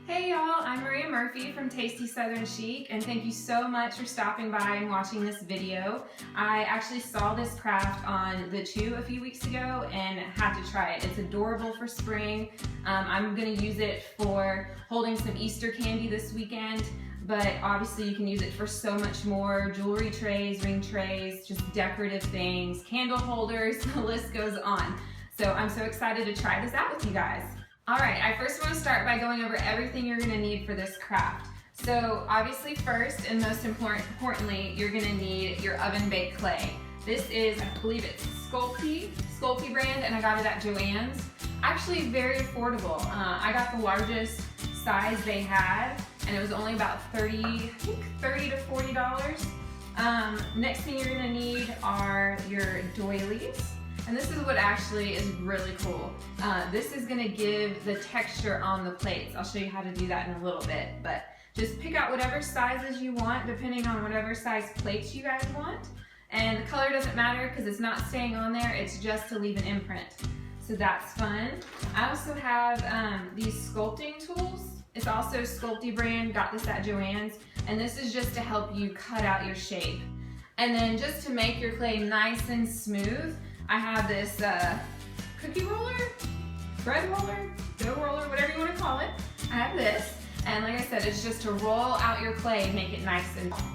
Hey y'all, I'm Maria Murphy from Tasty Southern Chic, and thank you so much for stopping by and watching this video. I actually saw this craft on The Chew a few weeks ago and had to try it. It's adorable for spring. I'm going to use it for holding some Easter candy this weekend, but obviously you can use it for so much more. Jewelry trays, ring trays, just decorative things, candle holders, the list goes on. So I'm so excited to try this out with you guys. All right, I first want to start by going over everything you're going to need for this craft. So obviously first and most importantly, you're going to need your oven baked clay. This is, I believe it's Sculpey brand, and I got it at Joann's. Actually very affordable. I got the largest size they had, and it was only about $30 to $40. Next thing you're going to need are your doilies. And this is what actually is really cool. This is gonna give the texture on the plates. I'll show you how to do that in a little bit, but just pick out whatever sizes you want depending on whatever size plates you guys want. And the color doesn't matter because it's not staying on there, it's just to leave an imprint. So that's fun. I also have these sculpting tools. It's also Sculpey brand, got this at Joann's, and this is just to help you cut out your shape. And then just to make your clay nice and smooth, I have this cookie roller, bread roller, dough roller, whatever you want to call it. I have this, and like I said, it's just to roll out your clay and make it nice.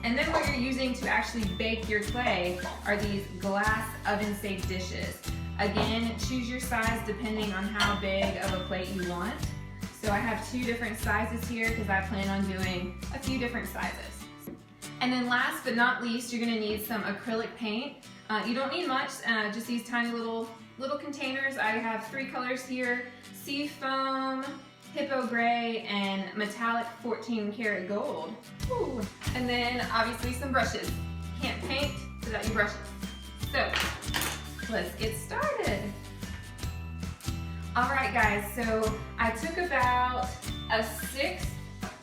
And then what you're using to actually bake your clay are these glass oven-safe dishes. Again, choose your size depending on how big of a plate you want. So I have two different sizes here because I plan on doing a few different sizes. And then last but not least, you're gonna need some acrylic paint. You don't need much, just these tiny little containers. I have three colors here: sea foam, hippo gray, and metallic 14 karat gold. Ooh. And then obviously some brushes. Can't paint without your brushes. So let's get started. All right guys, so I took about a sixth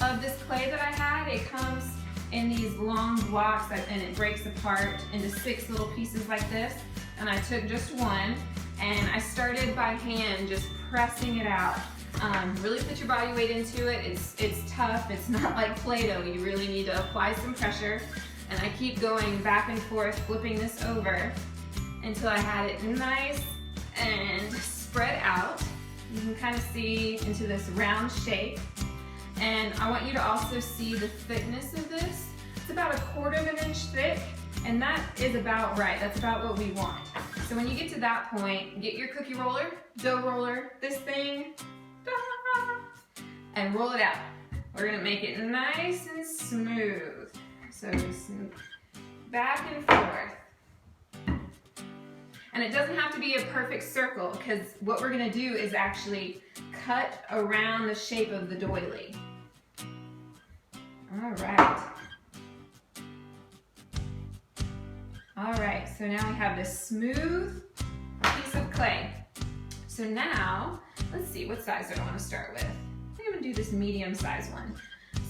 of this clay that I had. It comes in these long blocks and it breaks apart into 6 little pieces like this, and I took just one and I started by hand just pressing it out. Really put your body weight into it. It's tough, it's not like Play-Doh. You really need to apply some pressure, and I keep going back and forth, flipping this over until I had it nice and spread out. You can kind of see into this round shape. And I want you to also see the thickness of this. It's about 1/4 inch thick, and that is about right. That's about what we want. So when you get to that point, get your cookie roller, dough roller, this thing, and roll it out. We're gonna make it nice and smooth. So back and forth. And it doesn't have to be a perfect circle, because what we're gonna do is actually cut around the shape of the doily. All right, so now we have this smooth piece of clay. So now, let's see, what size do I want to start with? I think I'm gonna do this medium size one.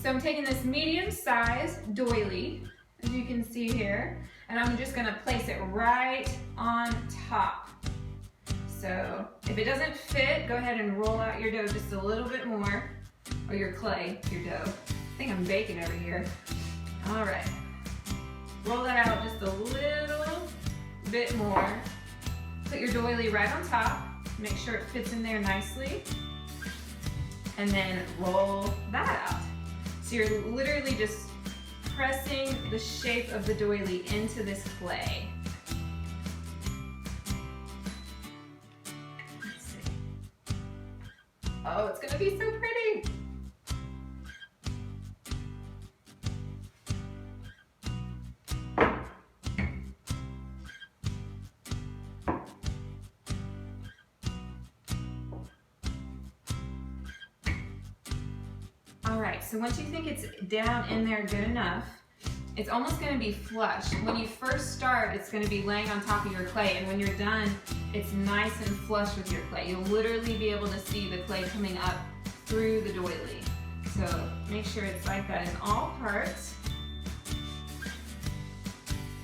So I'm taking this medium size doily, as you can see here, and I'm just gonna place it right on top. So if it doesn't fit, go ahead and roll out your dough just a little bit more, or your clay, your dough. I think I'm baking over here. All right, roll that out just a little bit more. Put your doily right on top, make sure it fits in there nicely, and then roll that out. So you're literally just pressing the shape of the doily into this clay. Oh, it's gonna be so pretty. All right, so once you think it's down in there good enough, it's almost gonna be flush. When you first start, it's gonna be laying on top of your clay, and when you're done, it's nice and flush with your clay. You'll literally be able to see the clay coming up through the doily. So make sure it's like that in all parts.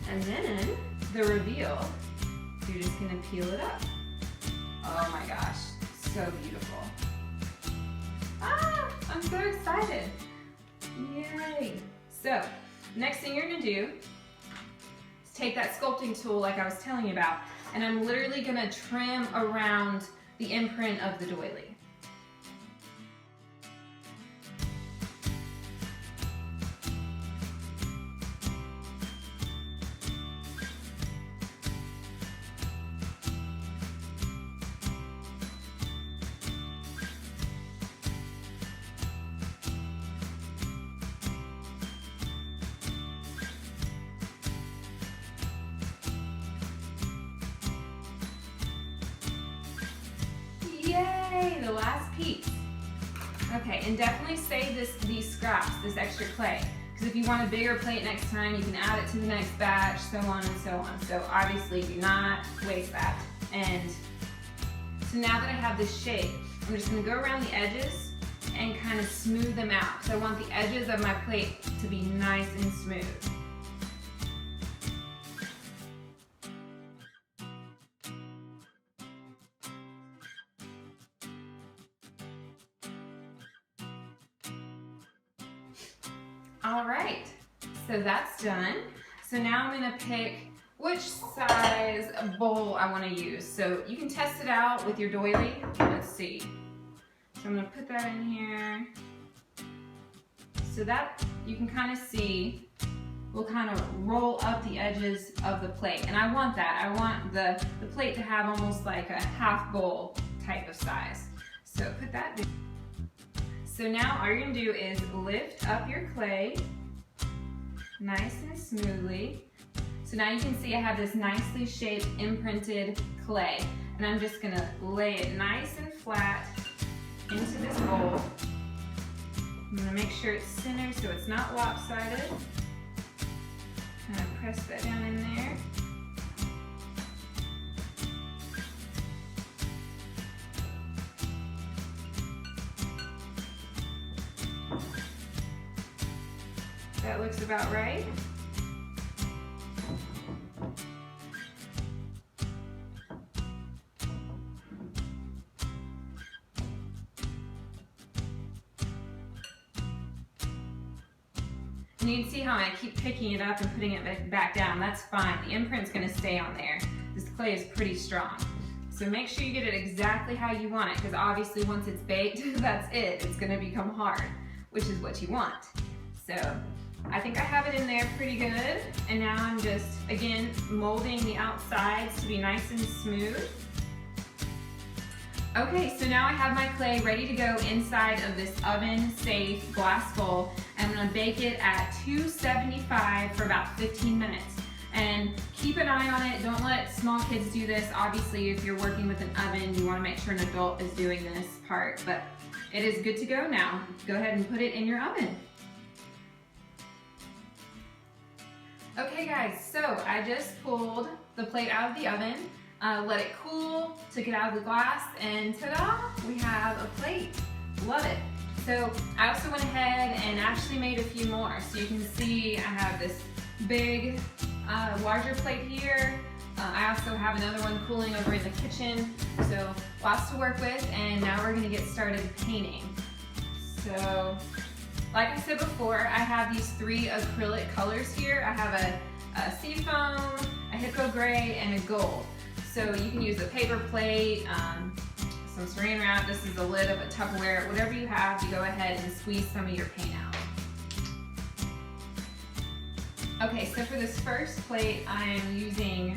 And then the reveal, you're just gonna peel it up. Oh my gosh, so beautiful. Ah, I'm so excited. Yay. So, next thing you're gonna do is take that sculpting tool like I was telling you about, and I'm literally gonna trim around the imprint of the doily. Yay, the last piece. Okay, and definitely save these scraps, this extra clay, because if you want a bigger plate next time, you can add it to the next batch, so on and so on. So obviously do not waste that. And so now that I have this shape, I'm just gonna go around the edges and kind of smooth them out. So I want the edges of my plate to be nice and smooth. All right, so that's done. So now I'm gonna pick which size bowl I wanna use. So you can test it out with your doily. Let's see. So I'm gonna put that in here. So that you can kind of see will kind of roll up the edges of the plate. And I want that. I want the plate to have almost like a half bowl type of size. So put that down. So now all you're gonna do is lift up your clay nice and smoothly. So now you can see I have this nicely shaped imprinted clay, and I'm just gonna lay it nice and flat into this bowl. I'm gonna make sure it's centered so it's not lopsided. Kind of press that down in there. That looks about right. And you can see how I keep picking it up and putting it back down. That's fine. The imprint's gonna stay on there. This clay is pretty strong. So make sure you get it exactly how you want it, because obviously once it's baked, that's it. It's gonna become hard, which is what you want. So I think I have it in there pretty good. And now I'm just, again, molding the outsides to be nice and smooth. Okay, so now I have my clay ready to go inside of this oven-safe glass bowl. I'm gonna bake it at 275 for about 15 minutes. And keep an eye on it. Don't let small kids do this. Obviously, if you're working with an oven, you wanna make sure an adult is doing this part. But it is good to go now. Go ahead and put it in your oven. Okay guys, so I just pulled the plate out of the oven, let it cool, took it out of the glass, and ta-da, we have a plate. Love it. So I also went ahead and actually made a few more. So you can see I have this big, larger plate here. I also have another one cooling over in the kitchen. So lots to work with, and now we're gonna get started painting. So, like I said before, I have these 3 acrylic colors here. I have a seafoam, a hippo gray, and a gold. So you can use a paper plate, some saran wrap. This is the lid of a Tupperware. Whatever you have, you go ahead and squeeze some of your paint out. Okay, so for this first plate, I am using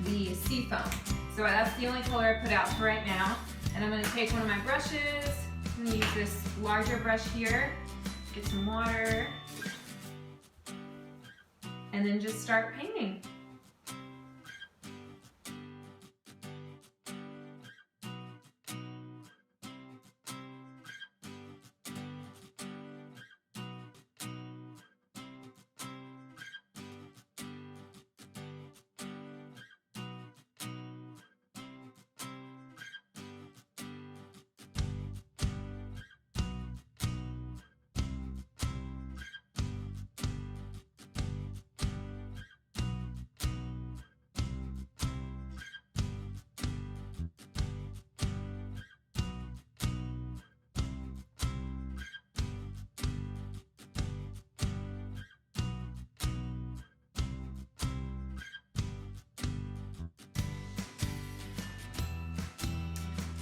the seafoam. So that's the only color I put out for right now. And I'm gonna take one of my brushes. I'm gonna use this larger brush here. Get some water, and then just start painting.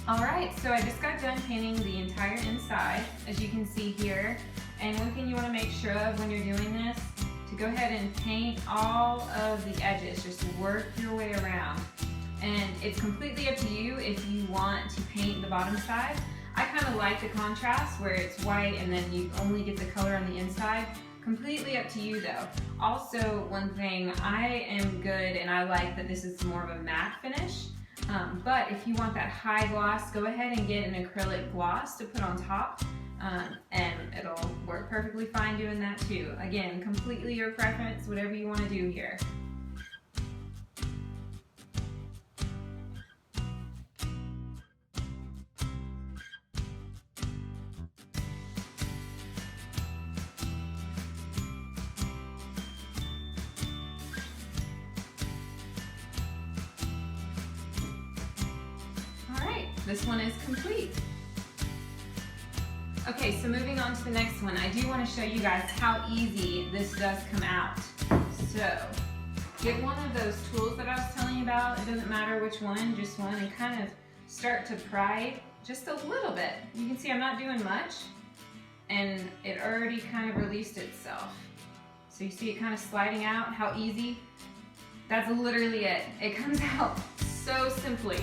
All right, so I just got done painting the entire inside, as you can see here. And one thing you want to make sure of when you're doing this, to go ahead and paint all of the edges. Just work your way around. And it's completely up to you if you want to paint the bottom side. I kind of like the contrast where it's white and then you only get the color on the inside. Completely up to you though. Also, one thing, I am good and I like that this is more of a matte finish. But if you want that high gloss, go ahead and get an acrylic gloss to put on top, and it'll work perfectly fine doing that too. Again, completely your preference, whatever you want to do here. This one is complete. Okay, so moving on to the next one, I do want to show you guys how easy this does come out. So, get one of those tools that I was telling you about, it doesn't matter which one, just one, and kind of start to pry just a little bit. You can see I'm not doing much, and it already kind of released itself. So you see it kind of sliding out, how easy? That's literally it. It comes out so simply.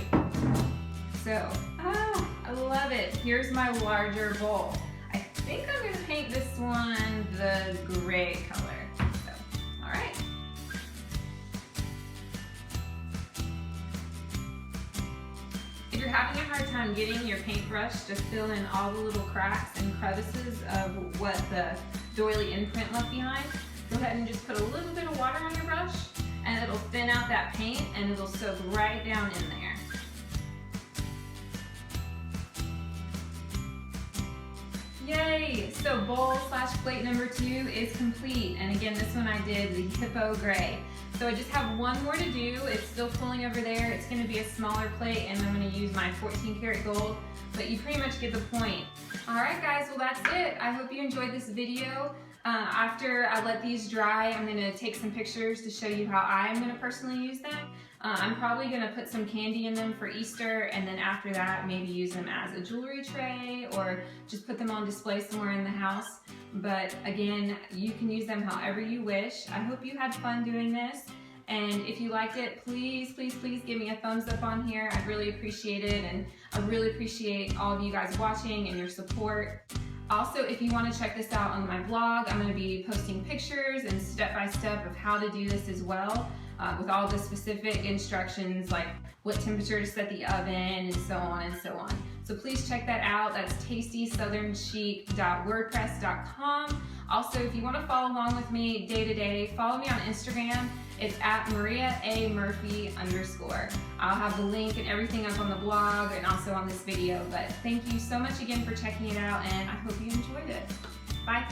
So, I love it. Here's my larger bowl. I think I'm gonna paint this one the gray color. So, all right. If you're having a hard time getting your paintbrush to fill in all the little cracks and crevices of what the doily imprint left behind, go ahead and just put a little bit of water on your brush and it'll thin out that paint and it'll soak right down in there. Yay! So bowl / plate number 2 is complete. And again, this one I did the hippo gray. So I just have one more to do. It's still pulling over there. It's gonna be a smaller plate and I'm gonna use my 14 karat gold, but you pretty much get the point. All right guys, well that's it. I hope you enjoyed this video. After I let these dry, I'm gonna take some pictures to show you how I'm gonna personally use them. I'm probably gonna put some candy in them for Easter, and then after that, maybe use them as a jewelry tray or just put them on display somewhere in the house. But again, you can use them however you wish. I hope you had fun doing this. And if you liked it, please, please, please give me a thumbs up on here. I'd really appreciate it. And I really appreciate all of you guys watching and your support. Also, if you want to check this out on my blog, I'm going to be posting pictures and step-by-step of how to do this as well, with all the specific instructions like what temperature to set the oven and so on and so on. So please check that out. That's tastysouthernschic.wordpress.com. Also, if you want to follow along with me day to day, follow me on Instagram. It's at @MariaAMurphy_. I'll have the link and everything up on the blog and also on this video. But thank you so much again for checking it out, and I hope you enjoyed it. Bye.